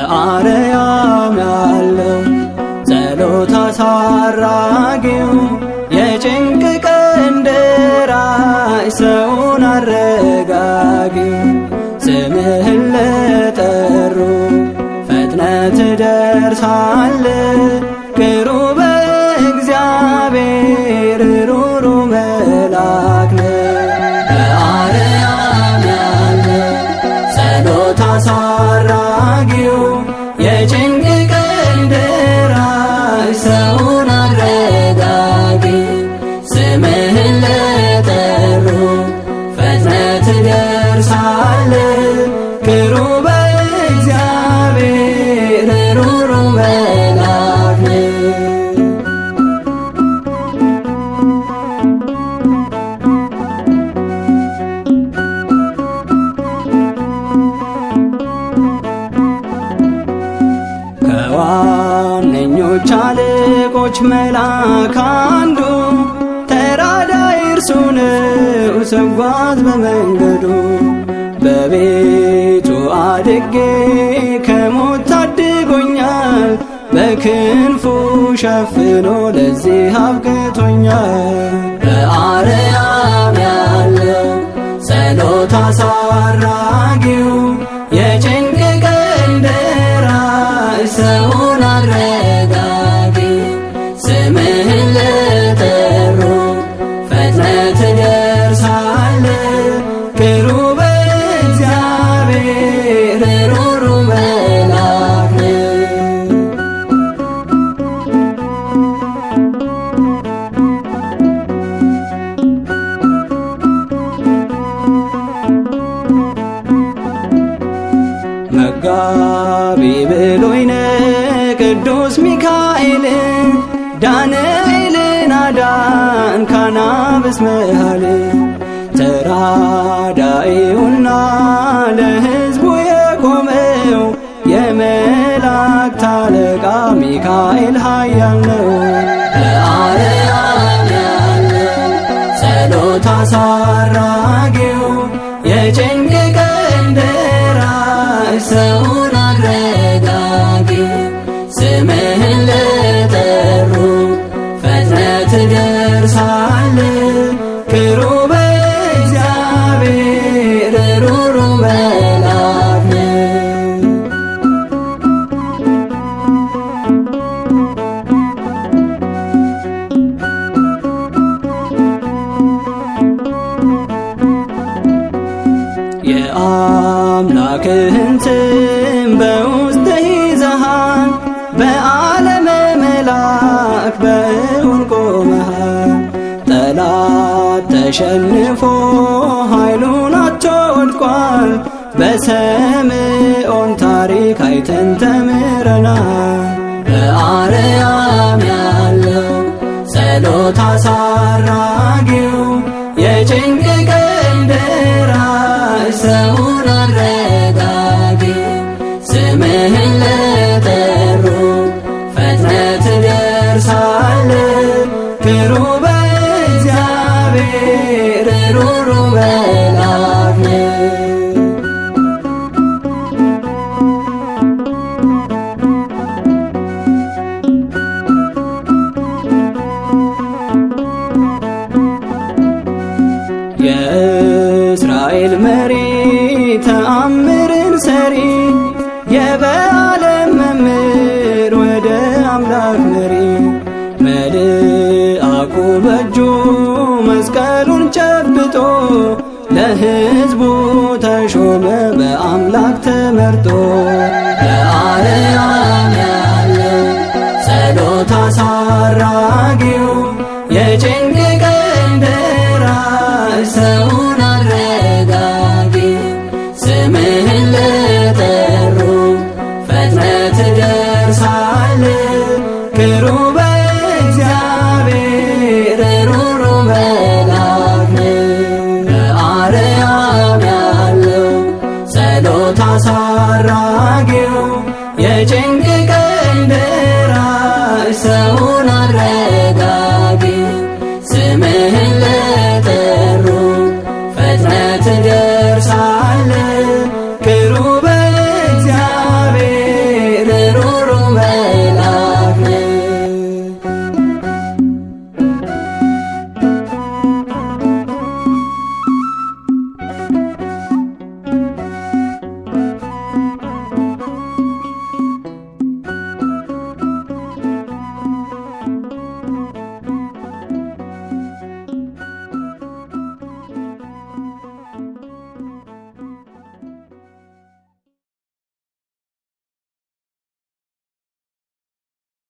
በአርያም ያለው ጸሎት አሳራጊው የጭንቅ ቀን ደራሽ ሰውን አረጋጊው ስምህን ለጠሩ ፈጥነህ ትደርሳለህ ቅሩበ እግዚአብሔር ሩሩ መልአክ ነህ። በአርያም ያለው ጸሎት አሳራጊው የጭንቅ ቀን ደራሽ ሰውን አረጋጊ ስምህን ለጠሩ ፈጥነህ ትደርሳለህ ቅሩበ እግዚአብሔር ሩሩ መልአክ ነህ። ከዋነኞች አለቆች መልአክ አንዱ ተራዳይ እርሱ ነው ስጓዝ በመንገዱ በቤቱ አድጌ ከሞት ታድጎኛል በክንፉ ሸፍኖ ለዚህ አብቅቶኛል። በአርያም ያለው ጸሎት አሳራጊው የጭንቅ ቀን ደራሽ ሰውን አረጋጊ ስምህን ለጠሩ ፈጥነህ ትደርሳለህ ቅሩበ እግዚአብሔር ሩሩ መልአክ ነህ። መጋቢ ብሎይነ ቅዱስ ሚካኤል ዳንኤልን አዳን ካናብስ መሃል ተራዳኢውና ለሕዝቡ የቆመው የመላእክት አለቃ ሚካኤል ኃያል ነው። በአርያም ያለው ጸሎት አሳራጊው የጭንቅ ቀን ደራሽ ሰውን አረጋጊ ስምህን ለጠሩ ፈጥነህ ትደርሳለህ ቅሩበ እግዚአብሔር ሩሩ መልአክ ነህ። የአምላክህን ስም በውስጥህ ይዘሃል በዓለመ መላእክ በእውን ቆመሃል። ጠላት ተሸንፎ ኃይሉን አጥቶ ወድቋል በሰምዖን ታሪክ አይተን ተምረናል። በአርያም ያለው ጸሎት አሳራጊው የጭንቅ ቀን ደራሽ ሰውን አረጋጊ ስምህን ለጠሩ ፈጥነህ ትደርሳለህ ቅሩበ እግዚአብሔር ሩሩ መልአክ ነህ። የእስራኤል መሪ ተአምርን ሰሪ የበዓለም መምህር ወደ አምላክ መሪ መልአኩ በእጁ መስቀሉን ጨብጦ ለሕዝቡ ተሾመ በአምላክ ተመርጦ። በአርያም ያለው ጸሎት አሳራጊው የጭንቅ ቀን ደራሽ ሰውን አረጋጊ ስምህን ለጠሩ ፈጥነህ ትደርሳለህ ቅሩበ